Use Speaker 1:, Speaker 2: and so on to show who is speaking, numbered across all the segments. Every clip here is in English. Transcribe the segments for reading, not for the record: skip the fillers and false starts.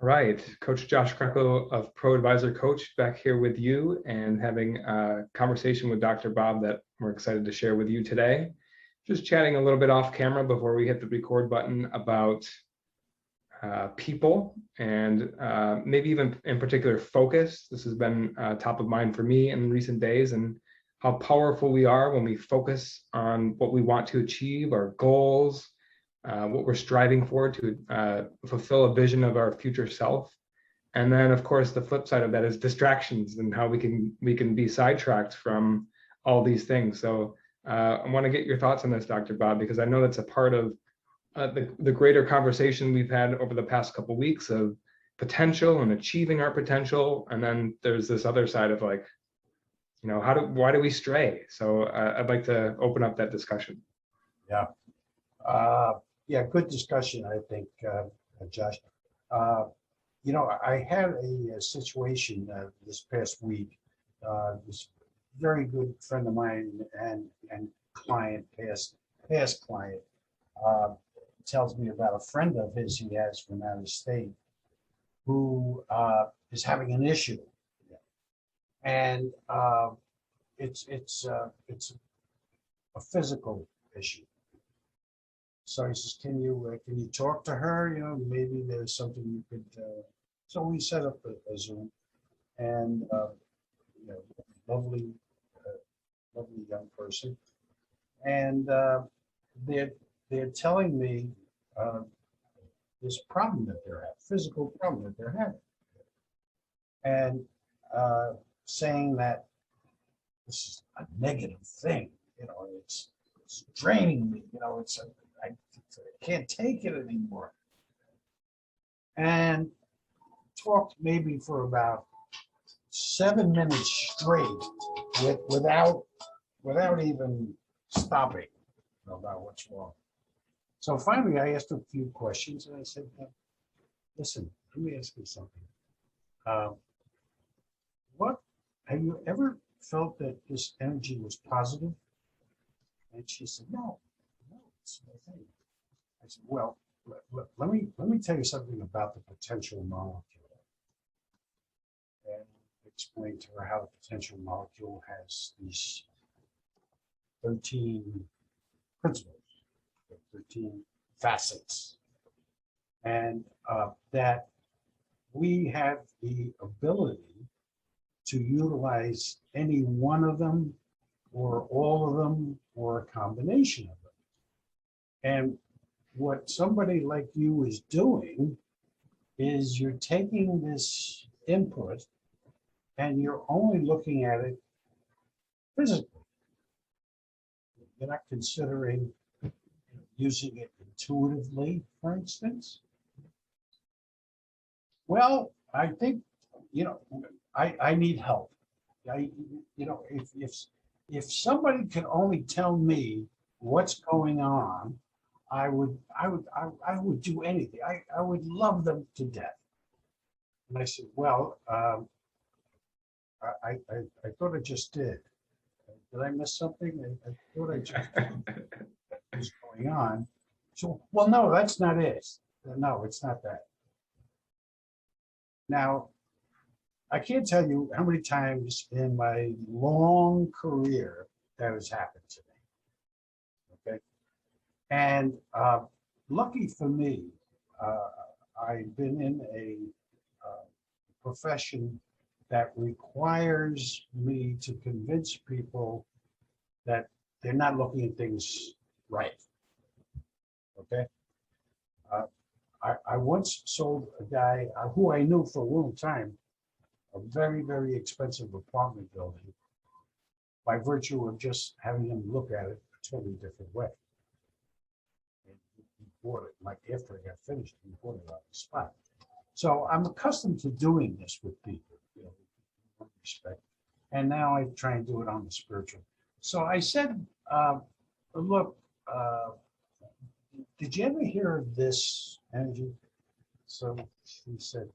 Speaker 1: All right, Coach Josh Krenko of Pro Advisor Coach back here with you and having a conversation with Dr. Bob that we're excited to share with you today. Just chatting a little bit off camera before we hit the record button about people and maybe even in particular focus. This has been top of mind for me in recent days, and how powerful we are when we focus on what we want to achieve, our goals, what we're striving for to fulfill a vision of our future self. And then, of course, the flip side of that is distractions and how we can be sidetracked from all these things. So I want to get your thoughts on this, Dr. Bob, because I know that's a part of the greater conversation we've had over the past couple of weeks of potential and achieving our potential. And then there's this other side of like, why do we stray? So I'd like to open up that discussion.
Speaker 2: Yeah. Yeah, good discussion, I think, Josh. I had a situation this past week. This very good friend of mine and client, past client, tells me about a friend of his he has from out of state who is having an issue, and it's a physical issue. So he says, can you talk to her? Maybe there's something you could. So we set up a Zoom, and lovely young person, and they're telling me this problem that they're having, physical problem that they're having, and saying that this is a negative thing. It's draining me. I can't take it anymore. And talked maybe for about 7 minutes straight without even stopping about what's wrong. So finally I asked a few questions and I said, listen, let me ask you something. What have you ever felt that this energy was positive? And she said, no, it's my thing. I said, well, let me tell you something about the potential molecule. And explain to her how the potential molecule has these 13 principles, 13 facets, and that we have the ability to utilize any one of them or all of them or a combination of them. And what somebody like you is doing is you're taking this input and you're only looking at it physically. You're not considering using it intuitively, for instance. Well, I think, I need help. If somebody could only tell me what's going on, I would do anything. I would love them to death. And I said, well, I thought I just did. Did I miss something? I thought I just did. What was going on? So, well, no, that's not it. No, it's not that. Now, I can't tell you how many times in my long career that has happened to me. Okay. And lucky for me, I've been in a profession that requires me to convince people that they're not looking at things right. Okay. I once sold a guy who I knew for a long time a very, very expensive apartment building by virtue of just having him look at it a totally different way. And he bought it, like after I got finished, he bought it on the spot. So I'm accustomed to doing this with people, with respect. And now I try and do it on the spiritual. So I said, look, did you ever hear of this energy? So she said,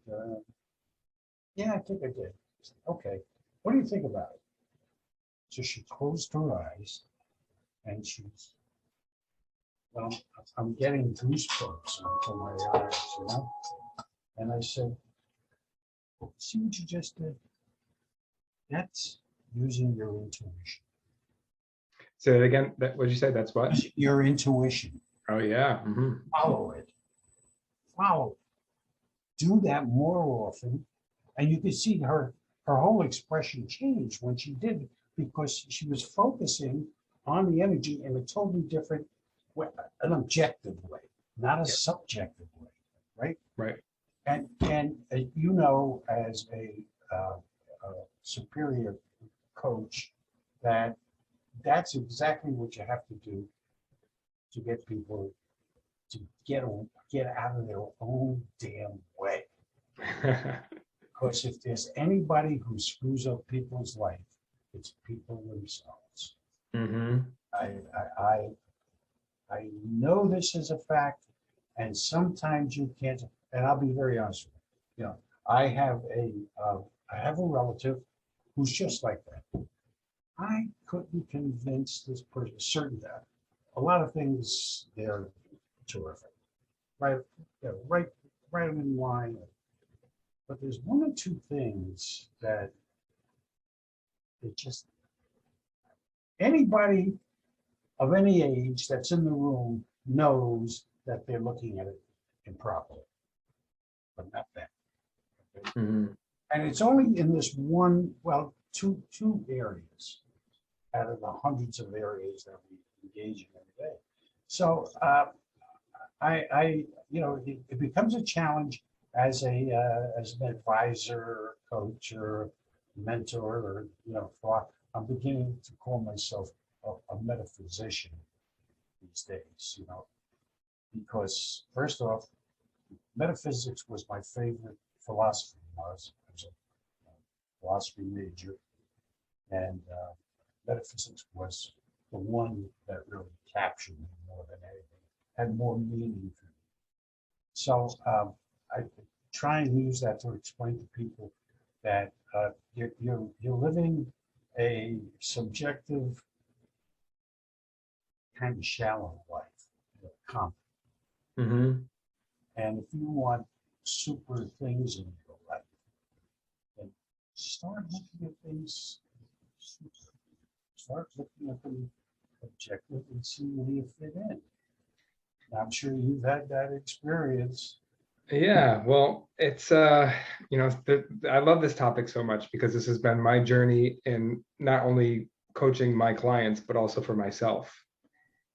Speaker 2: yeah, I think I did. I said, okay, what do you think about it? So she closed her eyes and she's, well, I'm getting goosebumps on my eyes, And I said, see what you just did? That's using your intuition.
Speaker 1: Say that again. What'd you say? That's what?
Speaker 2: Your intuition.
Speaker 1: Oh yeah.
Speaker 2: Follow it. Follow it. Do that more often. And you could see her whole expression change when she did it, because she was focusing on the energy in a totally different way, an objective way, not a subjective way, right?
Speaker 1: Right.
Speaker 2: And you know, as a superior coach, that's exactly what you have to do to get people to get out of their own damn way. Because if there's anybody who screws up people's life, it's people themselves. I know this is a fact, and sometimes you can't. And I'll be very honest with you. You know, I have a relative who's just like that. I couldn't convince this person certain that a lot of things they're terrific, right? Right in line. But there's one or two things that it just anybody of any age that's in the room knows that they're looking at it improperly, but not that. Okay? And it's only in this one, well, two areas out of the hundreds of areas that we engage in every day. So it becomes a challenge as an advisor, coach, or mentor, or I'm beginning to call myself a metaphysician these days, because first off, metaphysics was my favorite philosophy. I was a philosophy major, and metaphysics was the one that really captured me more than anything, had more meaning for me. So I try and use that to explain to people that you're living a subjective, kind of shallow life, and if you want super things in your life, then start looking at things. Start looking at them objective and see where you fit in. I'm sure you've had that experience.
Speaker 1: Yeah, well, it's I love this topic so much because this has been my journey in not only coaching my clients, but also for myself.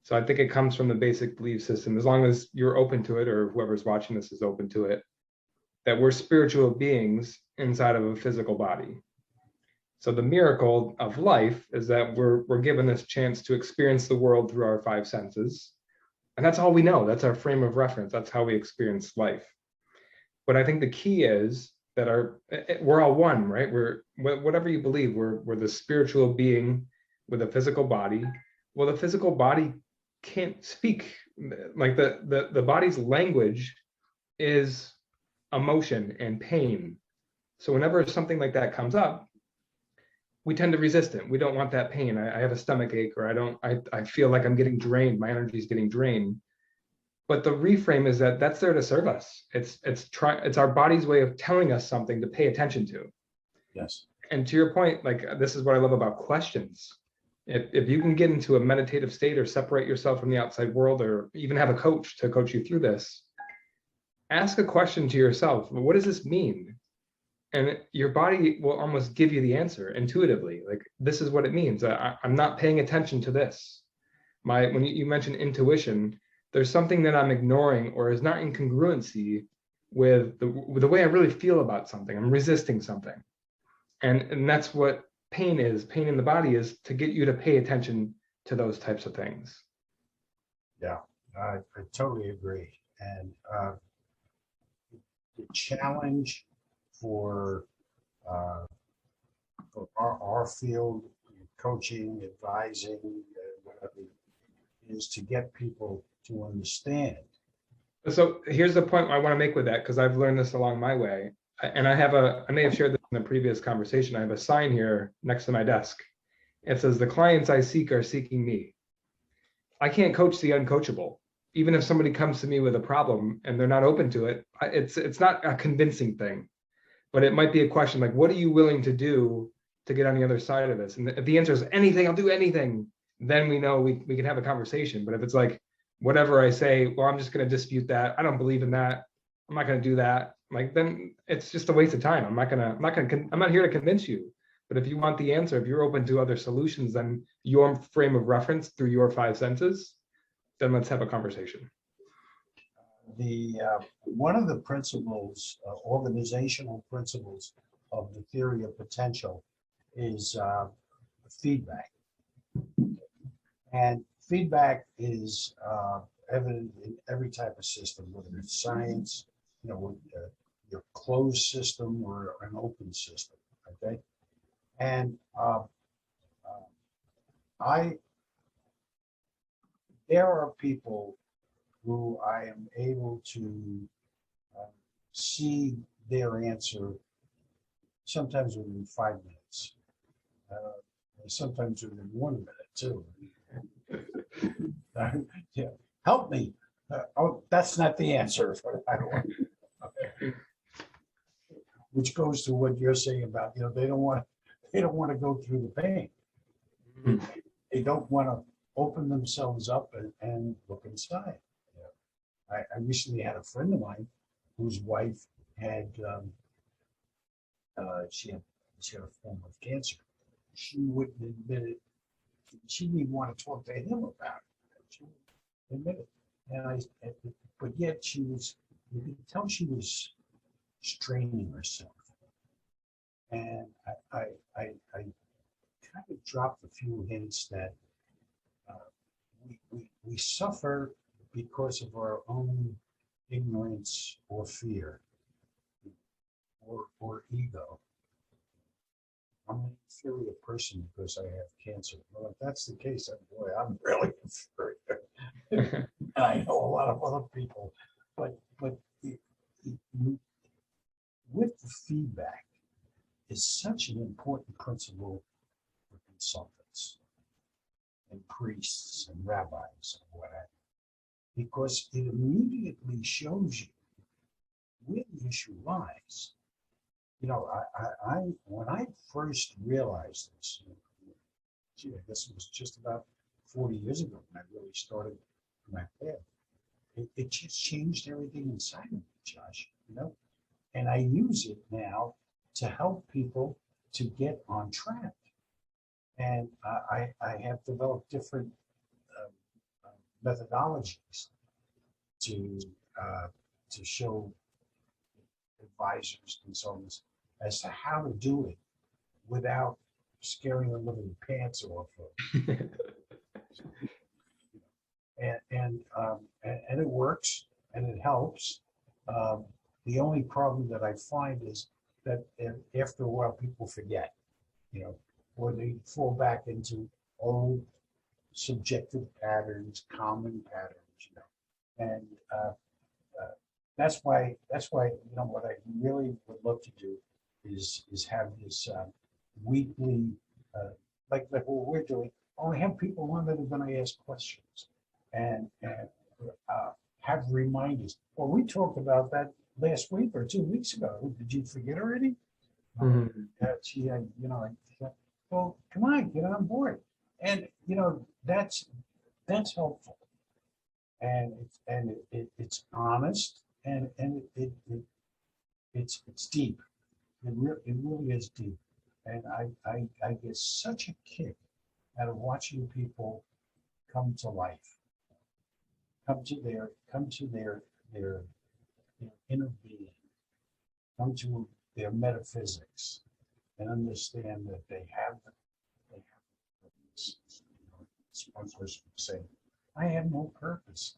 Speaker 1: So I think it comes from the basic belief system, as long as you're open to it, or whoever's watching this is open to it, that we're spiritual beings inside of a physical body. So the miracle of life is that we're given this chance to experience the world through our five senses. And that's all we know. That's our frame of reference. That's how we experience life. But I think the key is that we're all one, right? We're whatever you believe, we're the spiritual being with a physical body. Well, the physical body can't speak. Like the body's language is emotion and pain. So whenever something like that comes up, we tend to resist it. We don't want that pain. I have a stomach ache, or I feel like I'm getting drained. My energy is getting drained. But the reframe is that that's there to serve us. It's our body's way of telling us something to pay attention to.
Speaker 2: Yes.
Speaker 1: And to your point, like, this is what I love about questions. If you can get into a meditative state or separate yourself from the outside world, or even have a coach to coach you through this, ask a question to yourself. What does this mean? And your body will almost give you the answer intuitively. Like, this is what it means. I'm not paying attention to this. When you mentioned intuition, there's something that I'm ignoring or is not in congruency with the way I really feel about something. I'm resisting something. And that's what pain is. Pain in the body is to get you to pay attention to those types of things.
Speaker 2: Yeah, I totally agree. And the challenge for our field, coaching, advising, whatever, is to get people to understand.
Speaker 1: So here's the point I want to make with that, because I've learned this along my way. And I may have shared this in a previous conversation. I have a sign here next to my desk. It says, "The clients I seek are seeking me." I can't coach the uncoachable. even if somebody comes to me with a problem and they're not open to it, it's not a convincing thing, but it might be a question like, what are you willing to do to get on the other side of this? And if the answer is anything, I'll do anything, then we know we can have a conversation. But if it's like, whatever I say, well, I'm just going to dispute that. I don't believe in that. I'm not going to do that. Like, then it's just a waste of time. I'm not here to convince you. But if you want the answer, if you're open to other solutions than your frame of reference through your five senses, then let's have a conversation.
Speaker 2: The one of the principles, organizational principles of the theory of potential is feedback. And feedback is evident in every type of system, whether it's science, your closed system or an open system. Okay, and I there are people who I am able to see their answer sometimes within 5 minutes, sometimes within 1 minute too. Yeah, help me. Oh, that's not the answer. I don't want. Okay. Which goes to what you're saying about, they don't want to go through the pain. Mm-hmm. They don't want to open themselves up and look inside. I recently had a friend of mine whose wife had she had a form of cancer. She wouldn't admit it. She didn't even want to talk to him about it. She wouldn't admit it. But yet you could tell she was straining herself. And I kind of dropped a few hints that we suffer because of our own ignorance or fear or ego. I'm an inferior person because I have cancer. Well, if that's the case, boy, I'm really inferior. And I know a lot of other people, but with the feedback is such an important principle for consultants and priests and rabbis and what have you, because it immediately shows you where the issue lies. When I first realized this, I guess it was just about 40 years ago when I really started my path. It just changed everything inside of me, Josh. And I use it now to help people to get on track. And I have developed different methodologies to show advisors, consultants, as to how to do it without scaring the living pants off of them. And it works and it helps. The only problem that I find is that after a while people forget, or they fall back into old subjective patterns, common patterns, and that's why what I really would love to do is have this weekly, like what we're doing. Only have people on that are going to ask questions and have reminders. Well, we talked about that last week or 2 weeks ago. Did you forget already? Mm-hmm. Well, come on, get on board, and that's helpful, and it's honest, and it's deep. It really is deep, and I get such a kick out of watching people come to life, come to their inner being, come to their metaphysics, and understand that they have purpose. One person would say, "I have no purpose."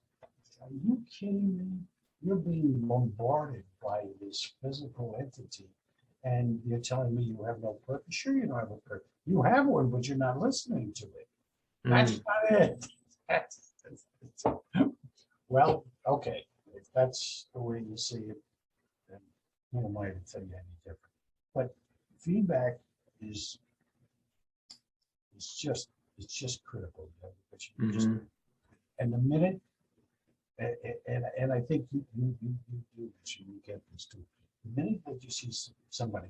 Speaker 2: Are you kidding me? You're being bombarded by this physical entity, and you're telling me you have no purpose? Sure, you don't have a purpose. You have one, but you're not listening to it. That's not it. Well, okay. If that's the way you see it, then who am I to tell you any different? But feedback is just critical. And the minute And I think you mentioned you get this too. The minute that you see somebody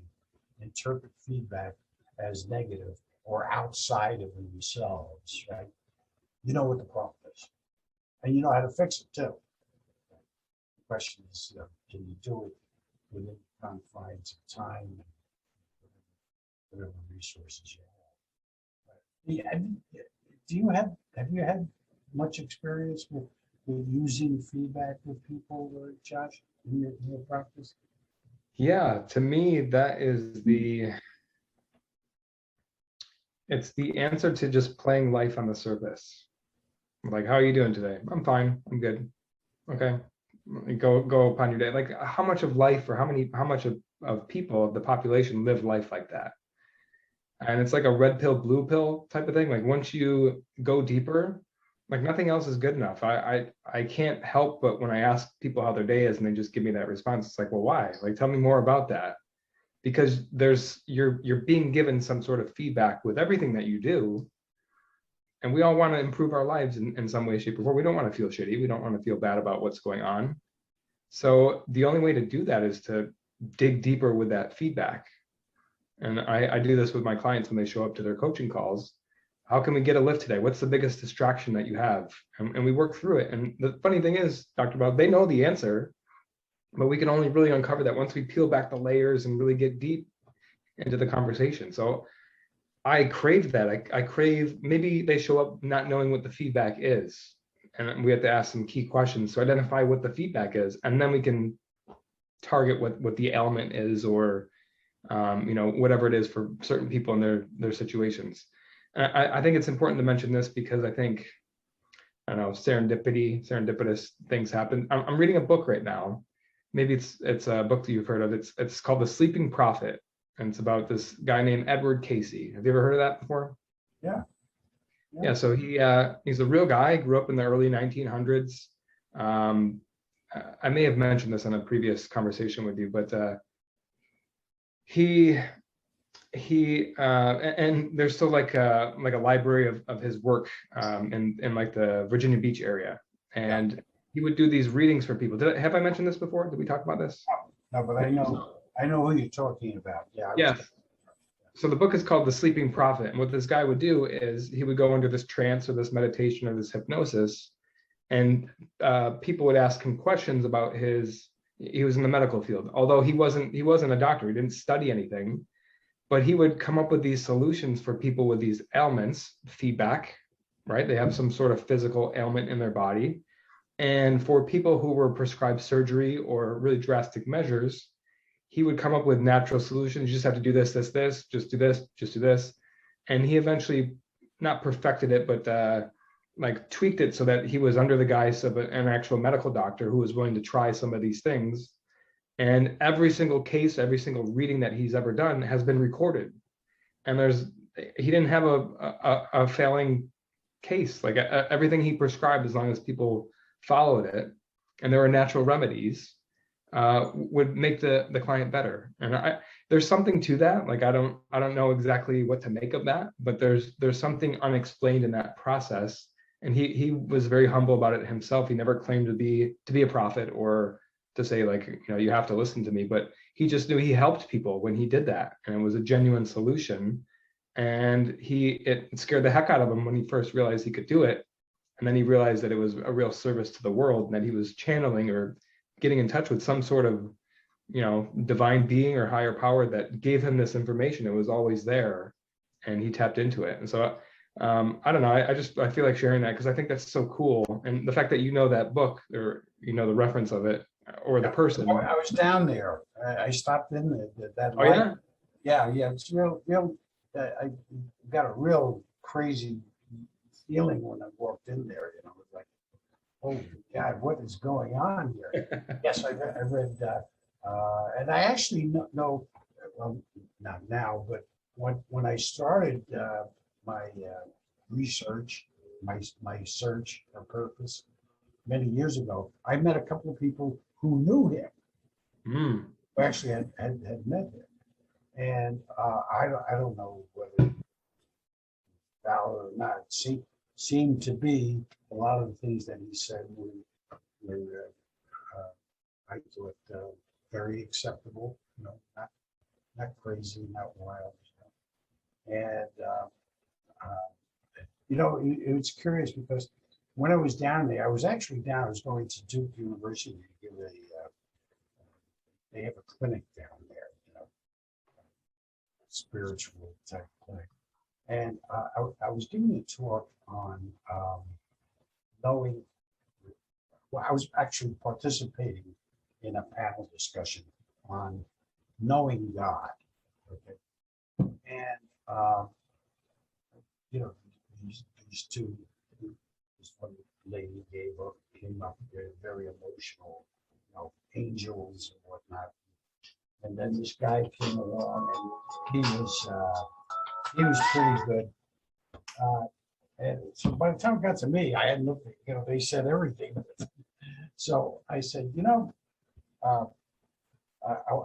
Speaker 2: interpret feedback as negative or outside of themselves, right? You know what the problem is, and you know how to fix it too. The question is, can you do it within the confines of time and whatever resources you have? Yeah, have you had much experience with using feedback with people, Josh, in your practice?
Speaker 1: Yeah, to me, that is it's the answer to just playing life on the surface. Like, how are you doing today? I'm fine. I'm good. Okay. Go upon your day. Like, how much of life or how much of people of the population live life like that? And it's like a red pill, blue pill type of thing. Like once you go deeper, like nothing else is good enough. I can't help but when I ask people how their day is and they just give me that response, it's like, well, why? Like tell me more about that. Because you're being given some sort of feedback with everything that you do. And we all want to improve our lives in some way, shape, or form. We don't want to feel shitty. We don't want to feel bad about what's going on. So the only way to do that is to dig deeper with that feedback. And I do this with my clients when they show up to their coaching calls. How can we get a lift today? What's the biggest distraction that you have? And we work through it. And the funny thing is, Dr. Bob, they know the answer, but we can only really uncover that once we peel back the layers and really get deep into the conversation. So I crave that. I crave, maybe they show up not knowing what the feedback is. And we have to ask some key questions to identify what the feedback is. And then we can target what the ailment is, or whatever it is for certain people in their situations. And I think it's important to mention this because I think, I don't know, serendipitous things happen. I'm reading a book right now. Maybe it's a book that you've heard of. It's called The Sleeping Prophet, and it's about this guy named Edward Casey. Have you ever heard of that before?
Speaker 2: Yeah.
Speaker 1: Yeah. So he's a real guy. Grew up in the early 1900s. I may have mentioned this in a previous conversation with you, but he and there's still like a library of his work in like the Virginia Beach area, and he would do these readings for people. Have I mentioned this before? Did we talk about this?
Speaker 2: No, but I know who you're talking about. Yeah.
Speaker 1: Yes. So the book is called The Sleeping Prophet, and what this guy would do is he would go into this trance or this meditation or this hypnosis, and people would ask him questions about he was in the medical field, although he wasn't a doctor. He didn't study anything, but he would come up with these solutions for people with these ailments, feedback, right? They have some sort of physical ailment in their body. And for people who were prescribed surgery or really drastic measures, he would come up with natural solutions. You just have to do this, just do this, just do this. And he eventually not perfected it, but like tweaked it so that he was under the guise of an actual medical doctor who was willing to try some of these things. And every single case, every single reading that he's ever done has been recorded. And he didn't have a failing case. Like everything he prescribed, as long as people followed it, and there were natural remedies, would make the client better. And there's something to that. Like I don't know exactly what to make of that, but there's something unexplained in that process. And he was very humble about it himself. He never claimed to be a prophet or to say like, you have to listen to me, but he just knew he helped people when he did that, and it was a genuine solution. And it scared the heck out of him when he first realized he could do it. And then he realized that it was a real service to the world, and that he was channeling or getting in touch with some sort of, divine being or higher power that gave him this information. It was always there, and he tapped into it. And so I don't know. I feel like sharing that because I think that's so cool. And the fact that that book, or the reference of it, or the person.
Speaker 2: I was down there. I stopped in that
Speaker 1: Oh,
Speaker 2: light. Yeah. It's real. I got a real crazy feeling when I walked in there. It was like, oh God, what is going on here? Yes, I read, and I actually know, well, not now, but when I started my research, my search for purpose many years ago, I met a couple of people who knew him, who actually had met him. And I don't know whether valid or not. Seemed to be a lot of the things that he said were I thought very acceptable, not crazy, not wild. And it was curious because when I was down there, I was actually down. I was going to Duke University to give they have a clinic down there, spiritual type clinic. And I was giving a talk on knowing, well, I was actually participating in a panel discussion on knowing God. Okay. And, these two, this one lady came up, very emotional, angels and whatnot. And then this guy came along and he was pretty good. And so by the time it got to me, I had looked, they said everything. So I said, I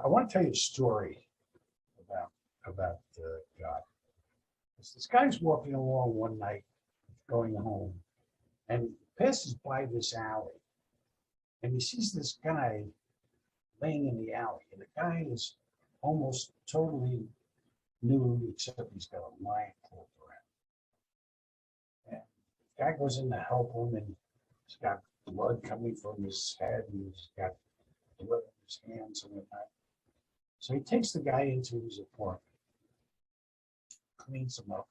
Speaker 2: want to tell you a story about God. This guy's walking along one night, going home, and he passes by this alley, and he sees this guy laying in the alley, and the guy is almost totally nude, except he's got a line pulled around. And the guy goes in to help him, and he's got blood coming from his head, and he's got blood in his hands and whatnot. So he takes the guy into his apartment, cleans him up,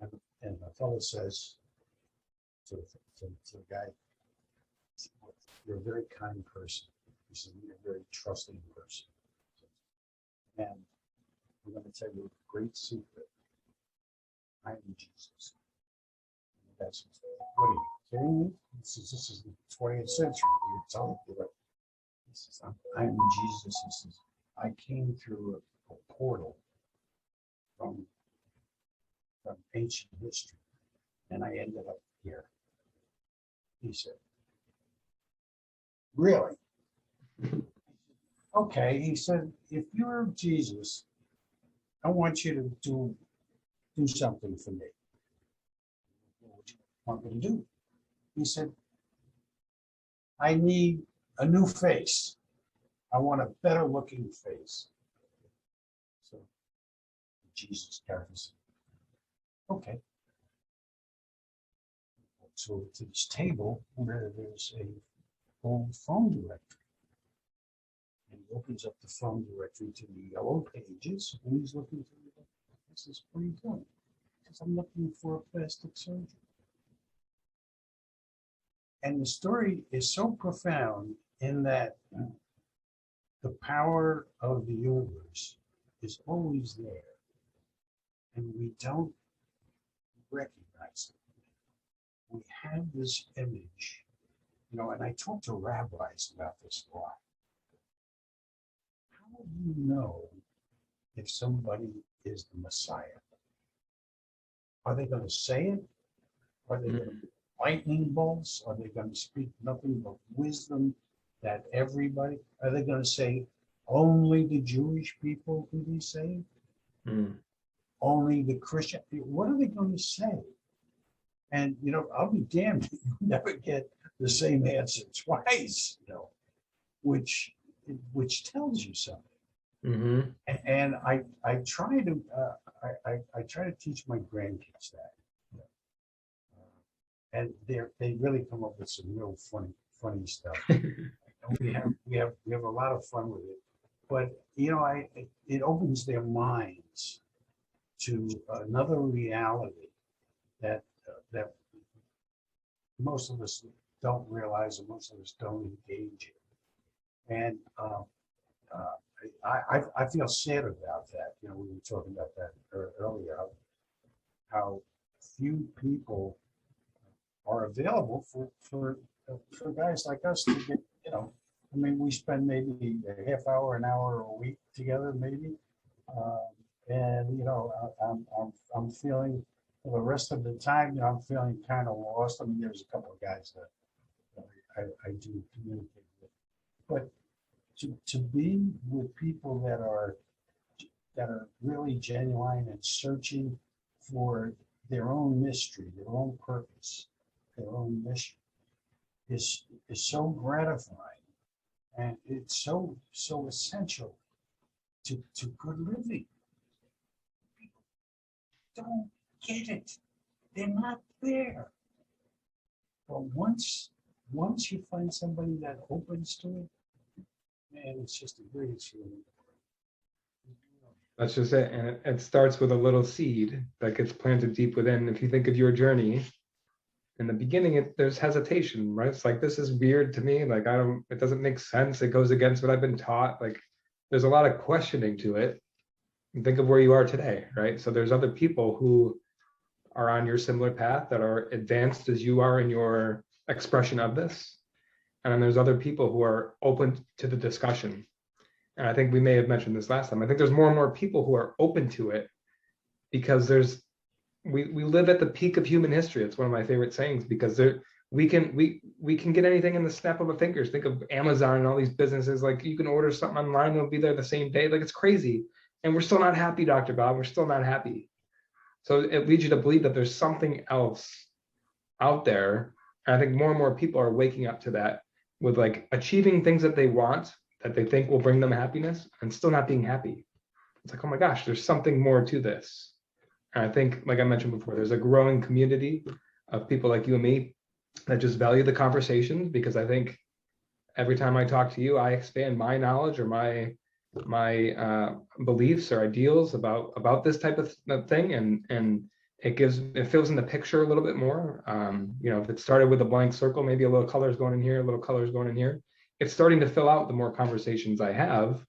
Speaker 2: and the fellow says to the guy, "You're a very kind person." He said, "You're a very trusting person. And I'm going to tell you a great secret. I am Jesus." And the guy says, "What are you kidding me?" He says, "This is the 20th century. You're telling me that." He says, I am Jesus." He says, "I came through a portal from ancient history, and I ended up here." He said, "Really?" "Okay." He said, "If you're Jesus, I want you to do something for me." "What would you want me to do?" He said, "I need a new face. I want a better looking face." So Jesus character said, "Okay." So to this table where there's a old phone directory. And he opens up the phone directory to the yellow pages, and he's looking through it. He says, "What are you doing?" He says, "I'm looking for a plastic surgeon." And the story is so profound in that the power of the universe is always there, and we don't recognize it. We have this image, and I talk to rabbis about this a lot. How do you know if somebody is the Messiah? Are they going to say it? Are they going to be lightning bolts? Are they going to speak nothing but wisdom that everybody? Are they going to say only the Jewish people can be saved? Only the Christian? What are they going to say? And I'll be damned if you never get the same answer twice, which tells you something.
Speaker 1: Mm-hmm.
Speaker 2: And I try to I try to teach my grandkids that, and they really come up with some real funny stuff. we have a lot of fun with it, but it opens their minds to another reality that most of us don't realize, and most of us don't engage in. And I feel sad about that. We were talking about that earlier. How few people are available for guys like us to get. We spend maybe a half hour, an hour a week together, maybe, and I'm feeling. For the rest of the time, I'm feeling kind of lost. There's a couple of guys that I do communicate with, but to be with people that are really genuine and searching for their own mystery, their own purpose, their own mission, is so gratifying, and it's so essential to good living. People don't get it. They're not there. But once you find somebody that opens to it, man, it's just the greatest feeling.
Speaker 1: That's just it. And it starts with a little seed that gets planted deep within. If you think of your journey, in the beginning, there's hesitation, right? It's like, this is weird to me. Like, it doesn't make sense. It goes against what I've been taught. Like, there's a lot of questioning to it. And think of where you are today, right? So there's other people who are on your similar path that are advanced as you are in your expression of this. And then there's other people who are open to the discussion. And I think we may have mentioned this last time. I think there's more and more people who are open to it because we live at the peak of human history. It's one of my favorite sayings, because we can get anything in the snap of a fingers. Think of Amazon and all these businesses. Like, you can order something online, it'll be there the same day. Like, it's crazy. And we're still not happy, Dr. Bob. We're still not happy. So it leads you to believe that there's something else out there. And I think more and more people are waking up to that, with like achieving things that they want, that they think will bring them happiness, and still not being happy. It's like, oh my gosh, there's something more to this. And I think, like I mentioned before, there's a growing community of people like you and me that just value the conversations, because I think every time I talk to you, I expand my knowledge or my beliefs or ideals about this type of thing, and it fills in the picture a little bit more. If it started with a blank circle, maybe a little colors going in here, a little colors going in here, it's starting to fill out the more conversations I have.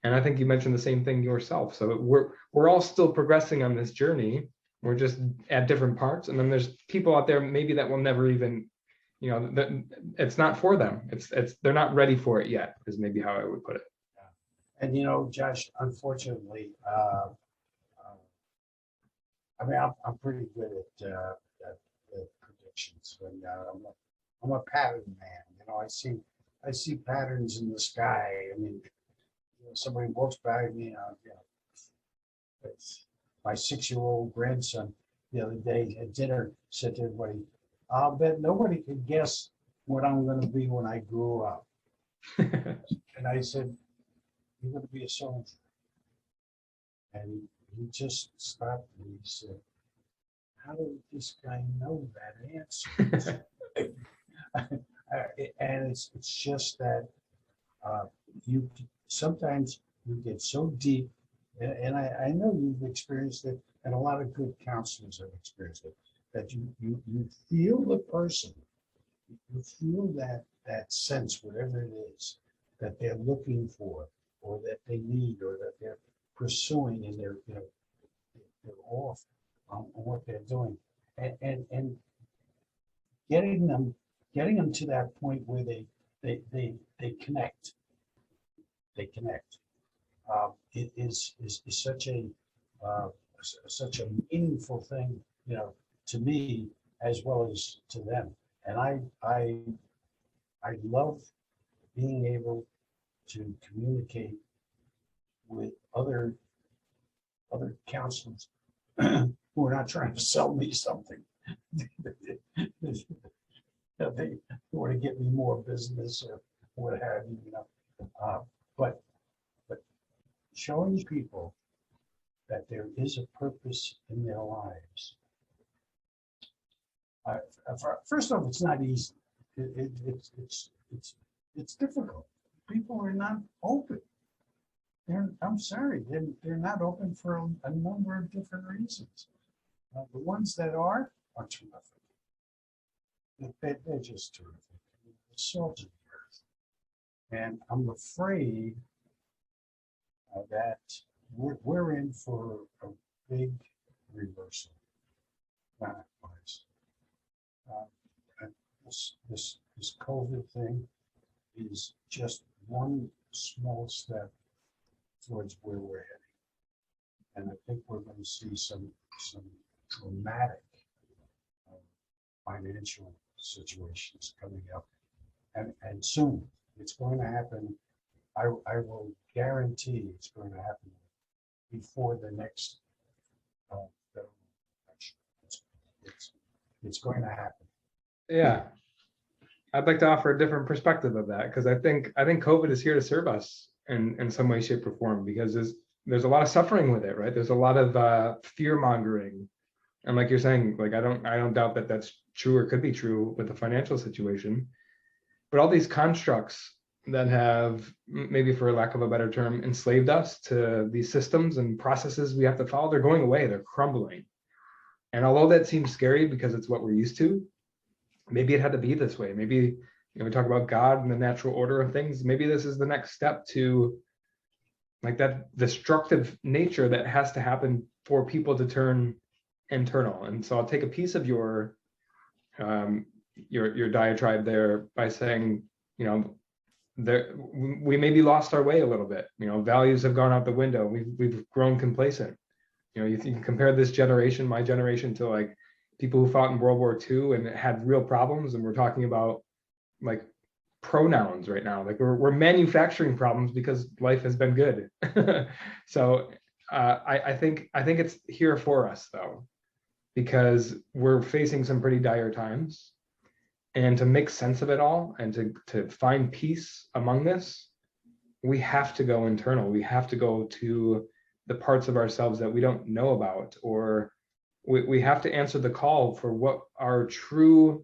Speaker 1: And I think you mentioned the same thing yourself. So we're all still progressing on this journey. We're just at different parts. And then there's people out there maybe that will never even, that it's not for them. They're not ready for it yet, is maybe how I would put it.
Speaker 2: And Josh, unfortunately, I mean, I'm pretty good at predictions. And I'm a pattern man. I see patterns in the sky. I mean, somebody walks by me. It's my 6-year-old grandson the other day at dinner said to everybody, "I'll bet nobody can guess what I'm going to be when I grow up." And I said, "You're going to be a soldier." And he just stopped and he said, "How did this guy know that answer?" And it's just that you sometimes you get so deep, and I know you've experienced it, and a lot of good counselors have experienced it, that you feel the person, you feel that sense, whatever it is that they're looking for, or that they need, or that they're pursuing, and they're off on what they're doing, and getting them to that point where they connect. They connect. It is such a meaningful thing, to me as well as to them. And I love being able to communicate with other counselors who are not trying to sell me something. They want to get me more business or what have you, but showing people that there is a purpose in their lives. First off, it's not easy. It's difficult. People are not open. I'm sorry, they're not open for a number of different reasons. The ones that are terrific. They're just terrific. The salt of the earth. And I'm afraid that we're in for a big reversal. This COVID thing is just one small step towards where we're heading, and I think we're going to see some dramatic financial situations coming up, and soon it's going to happen. I will guarantee it's going to happen before the next federal election. It's going to happen.
Speaker 1: Yeah. I'd like to offer a different perspective of that, because I think COVID is here to serve us in some way, shape, or form, because there's a lot of suffering with it, right? There's a lot of fear mongering, and like you're saying, like I don't doubt that that's true or could be true with the financial situation, but all these constructs that have, maybe for lack of a better term, enslaved us to these systems and processes we have to follow, they're going away, they're crumbling. And although that seems scary because it's what we're used to, maybe it had to be this way. Maybe, we talk about God and the natural order of things. Maybe this is the next step to, like, that destructive nature that has to happen for people to turn internal. And so I'll take a piece of your diatribe there by saying, you know, there we maybe lost our way a little bit. Values have gone out the window. We've grown complacent. You can compare this generation, my generation, to like people who fought in World War II and had real problems, and we're talking about like pronouns right now. Like we're manufacturing problems because life has been good. So I think it's here for us though, because we're facing some pretty dire times, and to make sense of it all and to find peace among this, we have to go internal. We have to go to the parts of ourselves that we don't know about, or we have to answer the call for what our true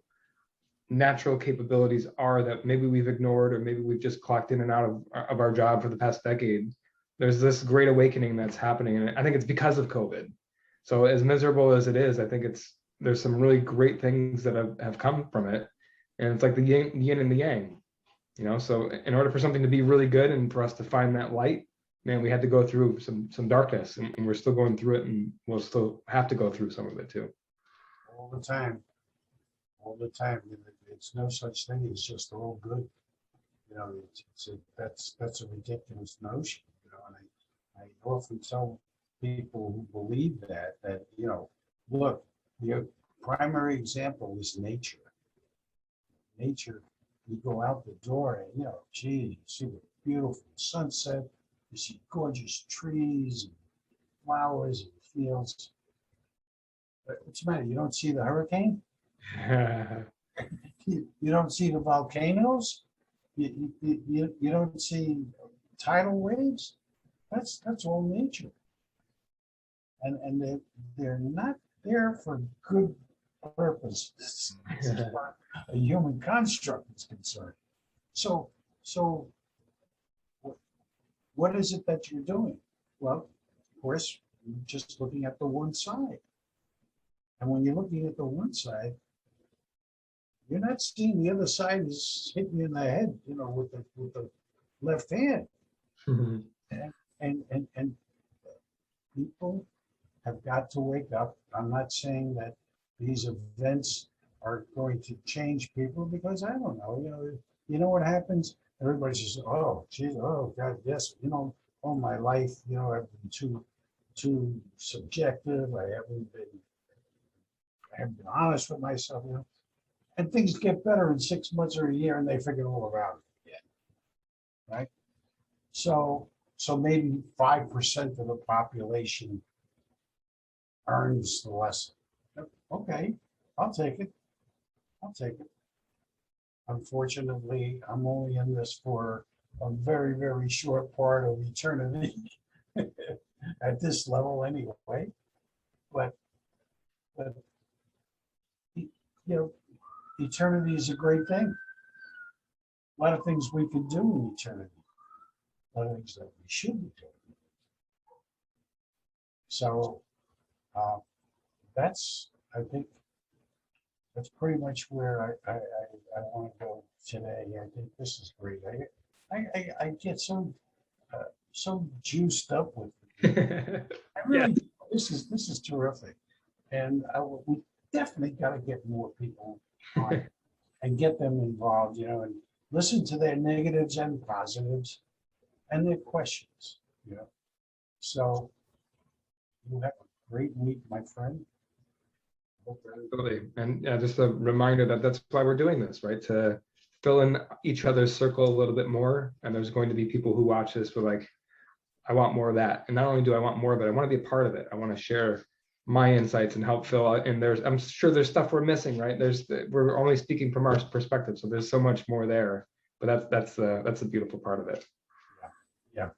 Speaker 1: natural capabilities are that maybe we've ignored, or maybe we've just clocked in and out of our job for the past decade. There's this great awakening that's happening, and I think it's because of COVID. So as miserable as it is, I think there's some really great things that have come from it, and it's like the yin and the yang. So in order for something to be really good and for us to find that light, man, we had to go through some darkness, and we're still going through it, and we'll still have to go through some of it too.
Speaker 2: All the time, all the time. It's no such thing as just all good. That's a ridiculous notion. And I often tell people who believe that look, your primary example is nature. Nature, you go out the door and gee, you see a beautiful sunset, you see gorgeous trees and flowers and fields. But what's the matter? You don't see the hurricane? You don't see the volcanoes? You don't see tidal waves? That's all nature. And they're not there for good purposes as far as a human construct is concerned. So what is it that you're doing? Well, of course, you're just looking at the one side. And when you're looking at the one side, you're not seeing the other side is hitting you in the head, with the left hand.
Speaker 1: Mhm.
Speaker 2: And people have got to wake up. I'm not saying that these events are going to change people, because I don't know. What happens? Everybody says, "Oh, geez, oh God, yes." All my life, I've been too subjective. I haven't been honest with myself. And things get better in 6 months or a year, and they forget all about it again, right? So maybe 5% of the population earns the lesson. Okay, I'll take it. I'll take it. Unfortunately, I'm only in this for a very, very short part of eternity at this level anyway. But eternity is a great thing. A lot of things we can do in eternity. A lot of things that we should be doing. So I think that's pretty much where I want to go today. I think this is great. I get so juiced up with it. I
Speaker 1: Yeah.
Speaker 2: really, this is terrific, and we definitely got to get more people on and get them involved. And listen to their negatives and positives and their questions. So you have a great week, my friend.
Speaker 1: Absolutely. And just a reminder that that's why we're doing this, right? To fill in each other's circle a little bit more. And there's going to be people who watch this for like, I want more of that. And not only do I want more of it, I want to be a part of it. I want to share my insights and help fill out. And I'm sure there's stuff we're missing, right? We're only speaking from our perspective, so there's so much more there. But that's the beautiful part of it.
Speaker 2: Yeah.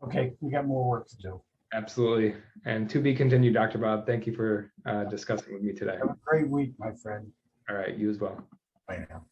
Speaker 2: Okay, we got more work to do.
Speaker 1: Absolutely. And to be continued, Dr. Bob. Thank you for discussing with me today.
Speaker 2: Have a great week, my friend.
Speaker 1: All right, you as well.
Speaker 2: Bye now.